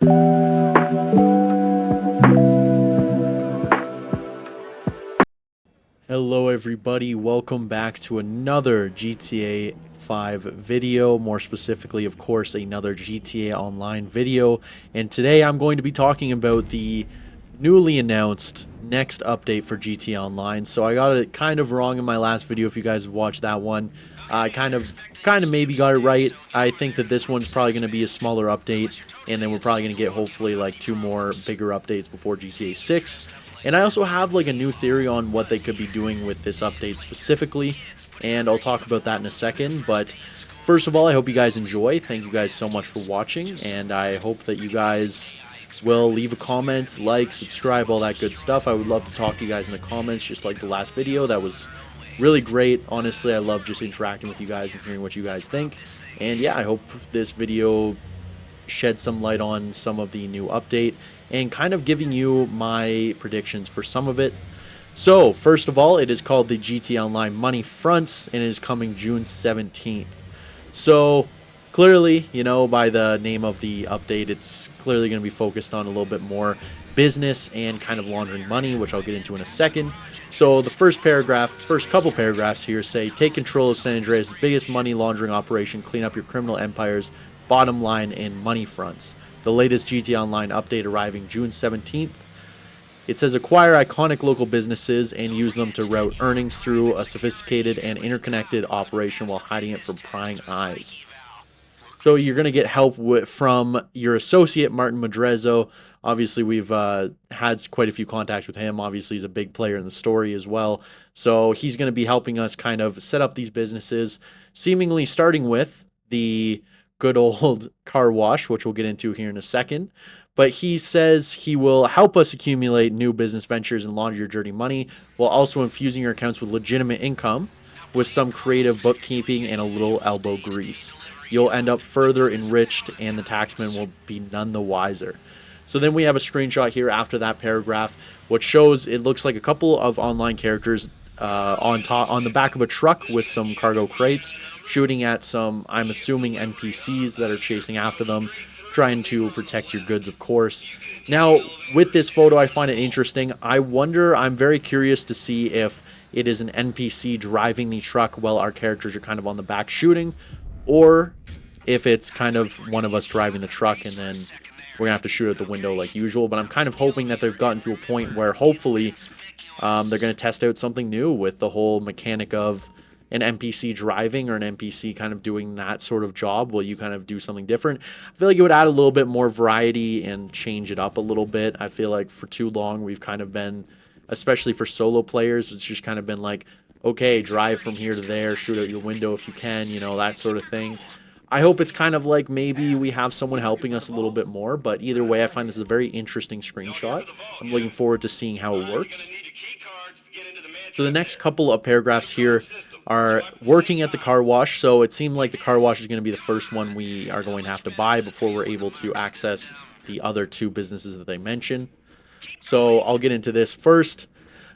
Hello everybody, welcome back to another GTA 5 video, more specifically of course another GTA Online video, and today I'm going to be talking about the newly announced next update for GTA Online. So I got it kind of wrong in my last video. If you guys have watched that one, I kind of maybe got it right. I think that this one's probably going to be a smaller update, and then we're probably going to get hopefully like 2 more bigger updates before GTA 6. And I also have like a new theory on what they could be doing with this update specifically, and I'll talk about that in a second. But first of all, I hope you guys enjoy. Thank you guys so much for watching, and I hope that you guys will leave a comment, like, subscribe, all that good stuff. I would love to talk to you guys in the comments, just like the last video. That was really great. Honestly, I love just interacting with you guys and hearing what you guys think. And yeah, I hope this video shed some light on some of the new update and kind of giving you my predictions for some of it. So first of all, it is called the GTA Online Money Fronts, and it is coming June 17th. So clearly, you know, by the name of the update, it's clearly going to be focused on a little bit more business and kind of laundering money, which I'll get into in a second. So the first couple paragraphs here say, take control of San Andreas' biggest money laundering operation, clean up your criminal empire's bottom line in money fronts. The latest GTA Online update arriving June 17th. It says acquire iconic local businesses and use them to route earnings through a sophisticated and interconnected operation while hiding it from prying eyes. So you're going to get help from your associate, Martin Madrezzo. Obviously, we've had quite a few contacts with him. Obviously, he's a big player in the story as well. So he's going to be helping us kind of set up these businesses, seemingly starting with the good old car wash, which we'll get into here in a second. But he says he will help us accumulate new business ventures and launder your dirty money while also infusing your accounts with legitimate income with some creative bookkeeping and a little elbow grease. You'll end up further enriched and the taxman will be none the wiser. So then we have a screenshot here after that paragraph, which shows it looks like a couple of online characters on the back of a truck with some cargo crates, shooting at some, I'm assuming, NPCs that are chasing after them, trying to protect your goods, of course. Now, with this photo, I find it interesting. I'm very curious to see if it is an NPC driving the truck while our characters are kind of on the back shooting, or if it's kind of one of us driving the truck and then we're gonna have to shoot at the window like usual. But I'm kind of hoping that they've gotten to a point where hopefully they're going to test out something new with the whole mechanic of an NPC driving or an NPC kind of doing that sort of job while you kind of do something different. I feel like it would add a little bit more variety and change it up a little bit. I feel like for too long we've kind of been, especially for solo players, it's just kind of been like, okay, drive from here to there, shoot out your window if you can, you know, that sort of thing. I hope it's kind of like maybe we have someone helping us a little bit more, but either way, I find this is a very interesting screenshot. I'm looking forward to seeing how it works. So the next couple of paragraphs here are working at the car wash. So it seemed like the car wash is going to be the first one we are going to have to buy before we're able to access the other 2 businesses that they mention. So I'll get into this first.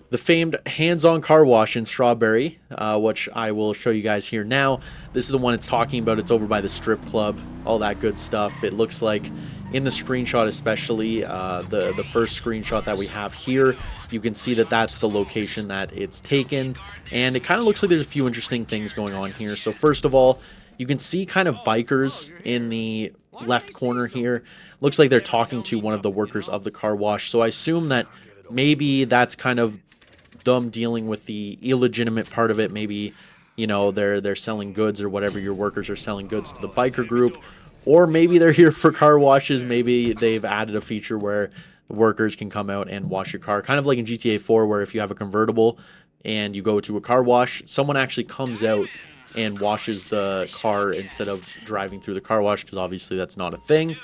The famed hands-on car wash in Strawberry, which I will show you guys here now. This is the one it's talking about. It's over by the strip club, all that good stuff. It looks like in the screenshot, especially the first screenshot that we have here, you can see that that's the location that it's taken. And it kind of looks like there's a few interesting things going on here. So first of all, you can see kind of bikers in the left corner here. Looks like they're talking to one of the workers of the car wash. So I assume that maybe that's kind of them dealing with the illegitimate part of it. Maybe, you know, they're selling goods or whatever. Your workers are selling goods to the biker group, or maybe they're here for car washes. Maybe they've added a feature where the workers can come out and wash your car, kind of like in GTA 4, where if you have a convertible and you go to a car wash, someone actually comes out and washes the car instead of driving through the car wash, because obviously that's not a thing.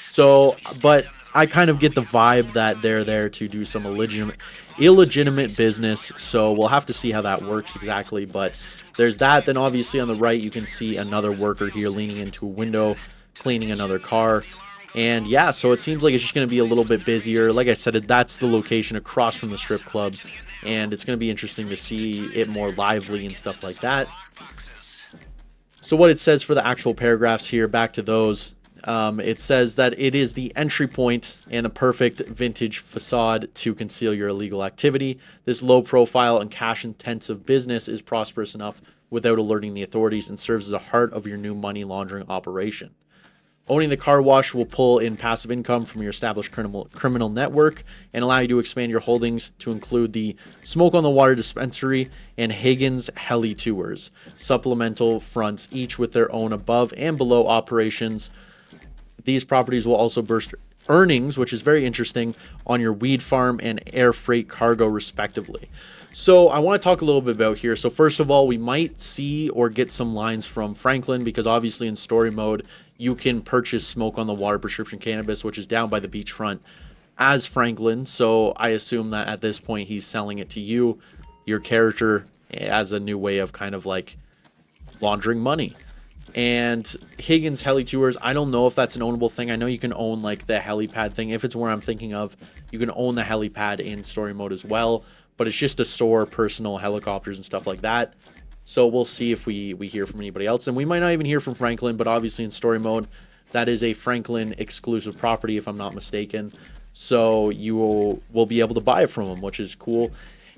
So, but I kind of get the vibe that they're there to do some illegitimate business, so we'll have to see how that works exactly. But there's that. Then obviously on the right you can see another worker here leaning into a window, cleaning another car. And yeah, so it seems like it's just going to be a little bit busier. Like I said, that's the location across from the strip club, and it's going to be interesting to see it more lively and stuff like that. So what it says for the actual paragraphs here, back to those. It says that it is the entry point and the perfect vintage facade to conceal your illegal activity. This low profile and cash intensive business is prosperous enough without alerting the authorities and serves as a heart of your new money laundering operation. Owning the car wash will pull in passive income from your established criminal network and allow you to expand your holdings to include the Smoke on the Water dispensary and Higgins Heli Tours, supplemental fronts, each with their own above and below operations. These properties will also burst earnings, which is very interesting, on your weed farm and air freight cargo, respectively. So I want to talk a little bit about here. So first of all, we might see or get some lines from Franklin, because obviously in story mode, you can purchase Smoke on the Water prescription cannabis, which is down by the beachfront, as Franklin. So I assume that at this point, he's selling it to you, your character, as a new way of kind of like laundering money. And Higgins Heli Tours, I don't know if that's an ownable thing. I know you can own like the helipad thing. If it's where I'm thinking of, you can own the helipad in story mode as well. But it's just to store personal helicopters and stuff like that. So we'll see if we hear from anybody else. And we might not even hear from Franklin, but obviously in story mode, that is a Franklin exclusive property, if I'm not mistaken. So you will be able to buy it from him, which is cool.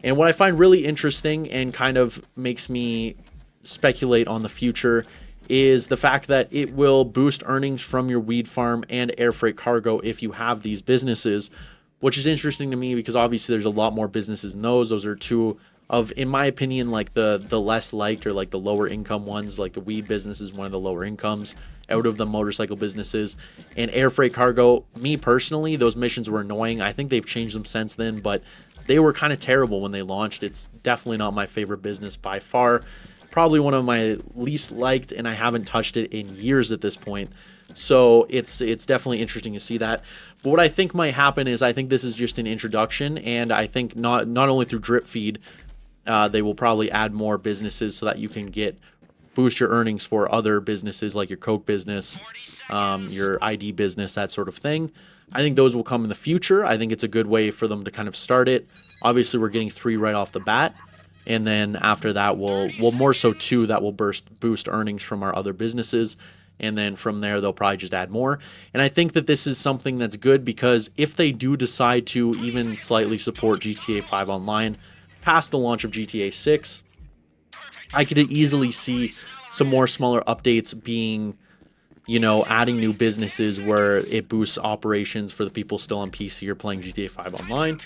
And what I find really interesting and kind of makes me speculate on the future is the fact that it will boost earnings from your weed farm and air freight cargo if you have these businesses, which is interesting to me because obviously there's a lot more businesses in those. Those are two of, in my opinion, like the less liked or like the lower income ones. Like the weed business is one of the lower incomes out of the motorcycle businesses. And air freight cargo, me personally, those missions were annoying. I think they've changed them since then, but they were kind of terrible when they launched. It's definitely not my favorite business by far. Probably one of my least liked, and I haven't touched it in years at this point. So it's definitely interesting to see that. But what I think might happen is I think this is just an introduction, and I think not only through drip feed, they will probably add more businesses so that you can boost your earnings for other businesses like your Coke business, your ID business, that sort of thing. I think those will come in the future. I think it's a good way for them to kind of start it. Obviously, we're getting 3 right off the bat. And then after that, we'll more so 2 that will boost earnings from our other businesses. And then from there, they'll probably just add more. And I think that this is something that's good because if they do decide to even slightly support GTA 5 Online past the launch of GTA 6, I could easily see some more smaller updates being, adding new businesses where it boosts operations for the people still on PC or playing GTA 5 Online.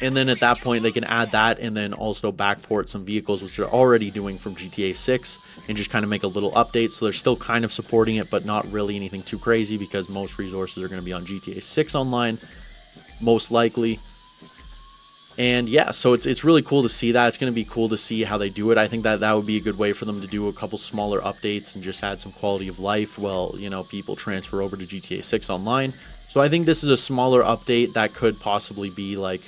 And then at that point, they can add that and then also backport some vehicles, which they're already doing from GTA 6, and just kind of make a little update. So they're still kind of supporting it, but not really anything too crazy because most resources are going to be on GTA 6 Online, most likely. And yeah, so it's really cool to see that. It's going to be cool to see how they do it. I think that would be a good way for them to do a couple smaller updates and just add some quality of life while, people transfer over to GTA 6 Online. So I think this is a smaller update that could possibly be like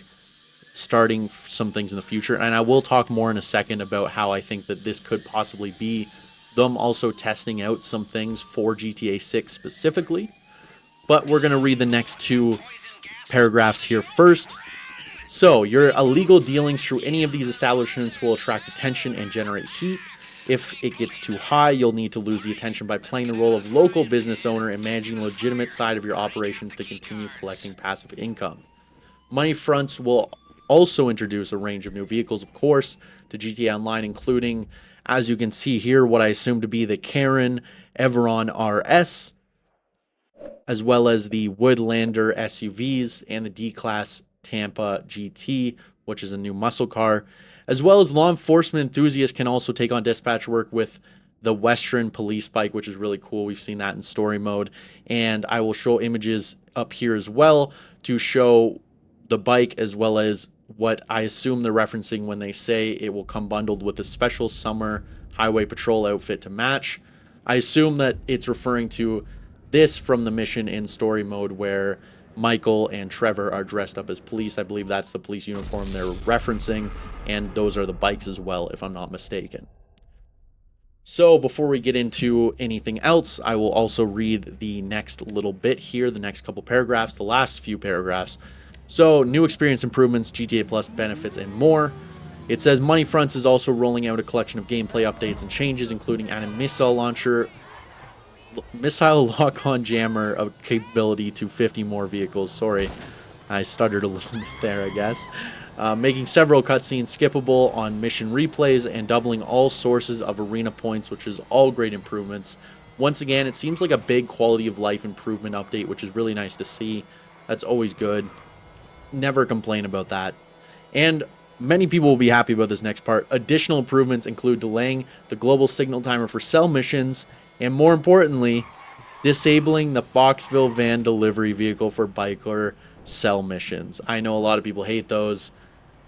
starting some things in the future. And I will talk more in a second about how I think that this could possibly be them also testing out some things for GTA 6 specifically. But we're going to read the next 2 paragraphs here first. So, your illegal dealings through any of these establishments will attract attention and generate heat. If it gets too high, you'll need to lose the attention by playing the role of local business owner and managing the legitimate side of your operations to continue collecting passive income. Money fronts will also introduce a range of new vehicles, of course, to GTA Online, including, as you can see here, what I assume to be the Karen Everon RS, as well as the Woodlander SUVs and the D-Class Tampa GT, which is a new muscle car, as well as law enforcement enthusiasts can also take on dispatch work with the Western police bike, which is really cool. We've seen that in story mode, and I will show images up here as well to show the bike as well as what I assume they're referencing when they say it will come bundled with a special summer highway patrol outfit to match. I assume that it's referring to this from the mission in story mode where Michael and Trevor are dressed up as police. I believe that's the police uniform they're referencing, and those are the bikes as well, if I'm not mistaken. So before we get into anything else, I will also read the next little bit here, the next couple paragraphs, the last few paragraphs. So, new experience improvements, GTA Plus benefits, and more. It says Money Fronts is also rolling out a collection of gameplay updates and changes, including adding missile launcher missile lock-on jammer of capability to 50 more vehicles. Sorry, I stuttered a little bit there, I guess. Making several cutscenes skippable on mission replays and doubling all sources of arena points, which is all great improvements. Once again, it seems like a big quality of life improvement update, which is really nice to see. That's always good. Never complain about that. And many people will be happy about this next part. Additional improvements include delaying the global signal timer for cell missions, and more importantly, disabling the Boxville van delivery vehicle for biker cell missions. I know a lot of people hate those.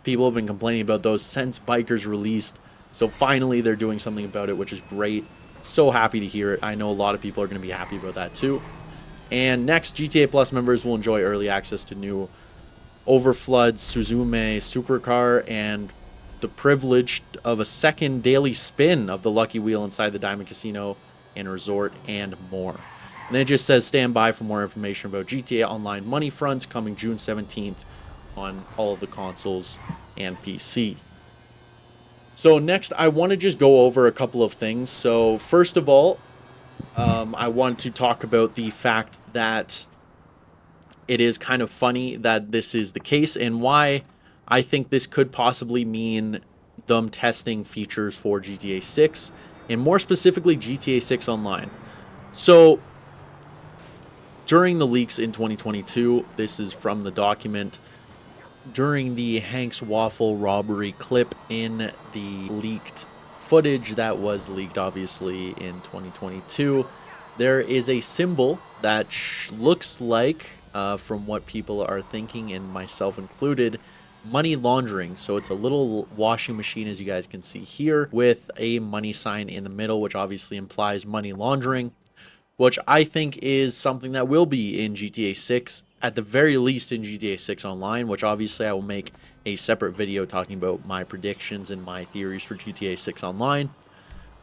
People have been complaining about those since Bikers released. So finally they're doing something about it, which is great. So happy to hear it. I know a lot of people are going to be happy about that too. And next, GTA Plus members will enjoy early access to new Overflood Suzume supercar and the privilege of a second daily spin of the Lucky Wheel inside the Diamond Casino and Resort and more. And then it just says stand by for more information about GTA Online Money Fronts coming June 17th on all of the consoles and PC. So next, I want to just go over a couple of things. So first of all, I want to talk about the fact that it is kind of funny that this is the case and why I think this could possibly mean them testing features for GTA 6 and more specifically GTA 6 Online. So during the leaks in 2022, this is from the document, during the Hank's Waffle robbery clip in the leaked footage that was leaked obviously in 2022, there is a symbol that looks like, from what people are thinking and myself included, money laundering. So it's a little washing machine, as you guys can see here, with a money sign in the middle, which obviously implies money laundering, which I think is something that will be in GTA 6, at the very least in GTA 6 Online, which obviously I will make a separate video talking about my predictions and my theories for GTA 6 Online.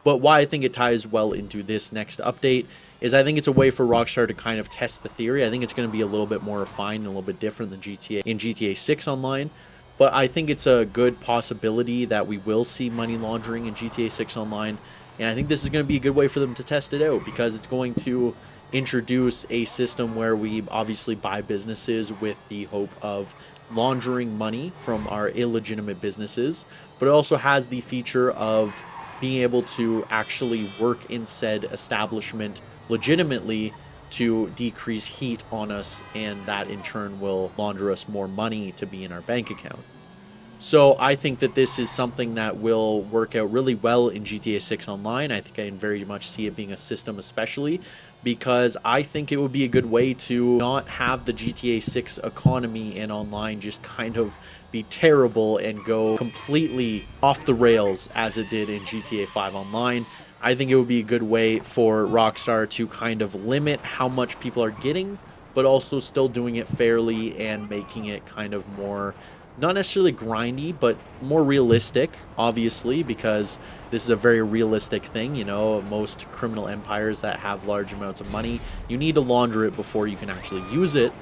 But why I think it ties well into this next update is I think it's a way for Rockstar to kind of test the theory. I think it's going to be a little bit more refined and a little bit different than GTA 6 Online. But I think it's a good possibility that we will see money laundering in GTA 6 Online. And I think this is going to be a good way for them to test it out, because it's going to introduce a system where we obviously buy businesses with the hope of laundering money from our illegitimate businesses. But it also has the feature of being able to actually work in said establishment legitimately to decrease heat on us, and that in turn will launder us more money to be in our bank account. So I think that this is something that will work out really well in GTA 6 Online. I think I can very much see it being a system, especially because I think it would be a good way to not have the GTA 6 economy and online just kind of be terrible and go completely off the rails as it did in GTA 5 Online. I think it would be a good way for Rockstar to kind of limit how much people are getting, but also still doing it fairly and making it kind of more, not necessarily grindy, but more realistic, obviously, because this is a very realistic thing. You know, most criminal empires that have large amounts of money, you need to launder it before you can actually use it.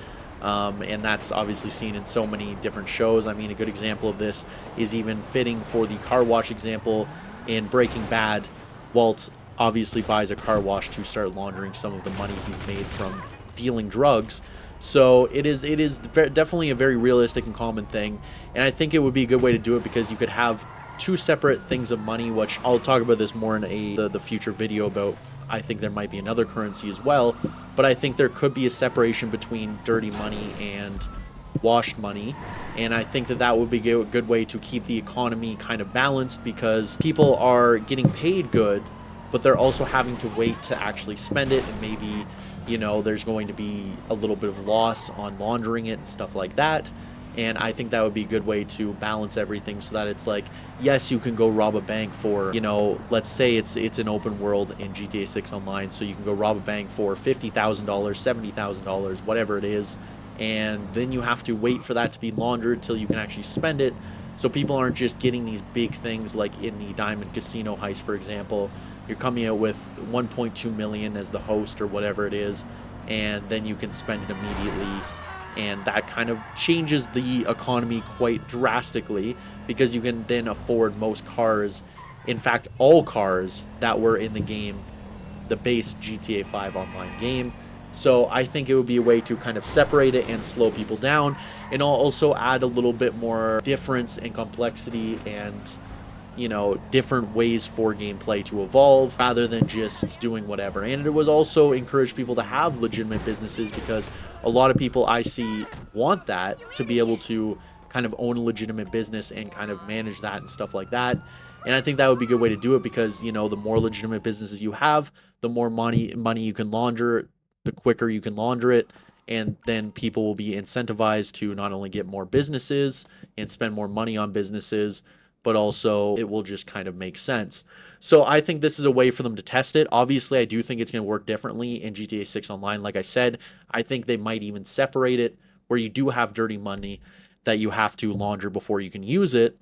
And that's obviously seen in so many different shows. I mean, a good example of this is even fitting for the car wash example in Breaking Bad. Walt obviously buys a car wash to start laundering some of the money he's made from dealing drugs. So it is definitely a very realistic and common thing, and I think it would be a good way to do it, because you could have two separate things of money, which I'll talk about this more in the future video about. I think there might be another currency as well, but I think there could be a separation between dirty money and washed money, and I think that that would be a good way to keep the economy kind of balanced, because people are getting paid good, but they're also having to wait to actually spend it, and maybe, you know, there's going to be a little bit of loss on laundering it and stuff like that. And I think that would be a good way to balance everything, so that it's like, yes, you can go rob a bank for, you know, let's say it's an open world in GTA 6 Online, so you can go rob a bank for $50,000, $70,000, whatever it is, and then you have to wait for that to be laundered till you can actually spend it, so people aren't just getting these big things like in the Diamond Casino heist, for example. You're coming out with 1.2 million as the host or whatever it is, and then you can spend it immediately, and that kind of changes the economy quite drastically, because you can then afford most cars, in fact all cars that were in the game the base GTA 5 online game. So I think it would be a way to kind of separate it and slow people down, and also add a little bit more difference and complexity and, you know, different ways for gameplay to evolve rather than just doing whatever. And it was also encourage people to have legitimate businesses, because a lot of people I see want that, to be able to kind of own a legitimate business and kind of manage that and stuff like that. And I think that would be a good way to do it, because, you know, the more legitimate businesses you have, the more money you can launder, the quicker you can launder it, and then people will be incentivized to not only get more businesses and spend more money on businesses, but also it will just kind of make sense. So I think this is a way for them to test it. Obviously, I do think it's going to work differently in GTA 6 Online. Like I said, I think they might even separate it, where you do have dirty money that you have to launder before you can use it,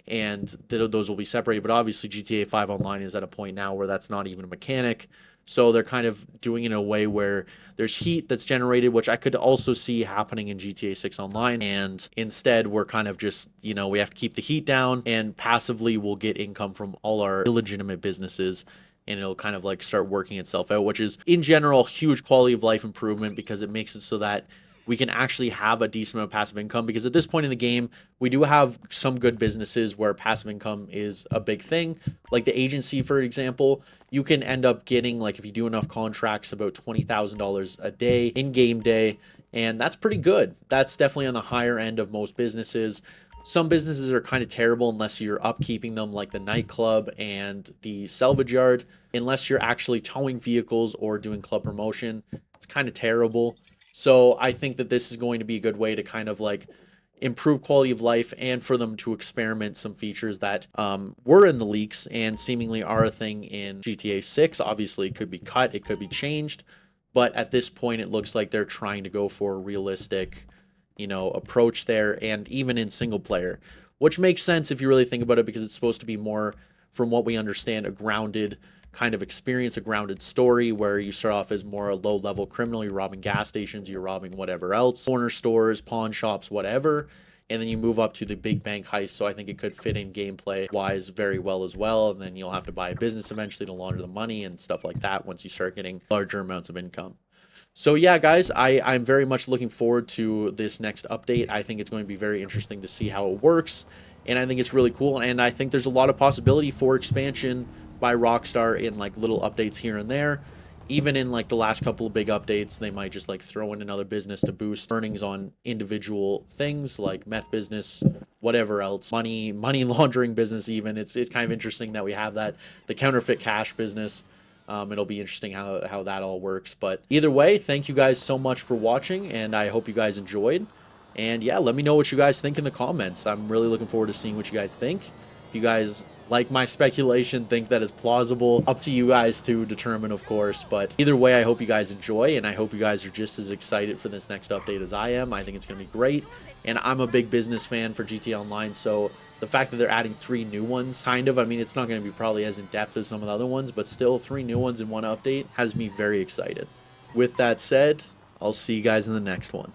and those will be separated. But obviously, GTA 5 Online is at a point now where that's not even a mechanic. So they're kind of doing it in a way where there's heat that's generated, which I could also see happening in GTA 6 Online. And instead, we're kind of just, you know, we have to keep the heat down, and passively we'll get income from all our illegitimate businesses. And it'll kind of like start working itself out, which is in general huge quality of life improvement, because it makes it so that we can actually have a decent amount of passive income. Because at this point in the game, we do have some good businesses where passive income is a big thing. Like the agency, for example, you can end up getting, like, if you do enough contracts, about $20,000 a day in game day. And that's pretty good. That's definitely on the higher end of most businesses. Some businesses are kind of terrible unless you're upkeeping them, like the nightclub and the salvage yard. Unless you're actually towing vehicles or doing club promotion, it's kind of terrible. So I think that this is going to be a good way to kind of like improve quality of life, and for them to experiment some features that were in the leaks and seemingly are a thing in GTA 6. Obviously, it could be cut, it could be changed, but at this point, it looks like they're trying to go for a realistic, you know, approach there, and even in single player, which makes sense if you really think about it, because it's supposed to be more, from what we understand, a grounded kind of experience, a grounded story, where you start off as more a low-level criminal. You're robbing gas stations, you're robbing whatever else, corner stores, pawn shops, whatever, and then you move up to the big bank heist. So I think it could fit in gameplay wise very well as well. And then you'll have to buy a business eventually to launder the money and stuff like that once you start getting larger amounts of income. So yeah, guys, I'm very much looking forward to this next update. I think it's going to be very interesting to see how it works, and I think it's really cool, and I think there's a lot of possibility for expansion by Rockstar in like little updates here and there. Even in like the last couple of big updates, they might just like throw in another business to boost earnings on individual things like meth business, whatever else, money laundering business. Even it's kind of interesting that we have that, the counterfeit cash business. It'll be interesting how that all works. But either way, thank you guys so much for watching, and I hope you guys enjoyed. And yeah, let me know what you guys think in the comments. I'm really looking forward to seeing what you guys think. If you guys like my speculation, think that is plausible, up to you guys to determine, of course. But either way, I hope you guys enjoy, and I hope you guys are just as excited for this next update as I am. I think it's going to be great, and I'm a big business fan for GTA Online, so the fact that they're adding 3 new ones, kind of, I mean, it's not going to be probably as in-depth as some of the other ones, but still 3 new ones in one update has me very excited. With that said, I'll see you guys in the next one.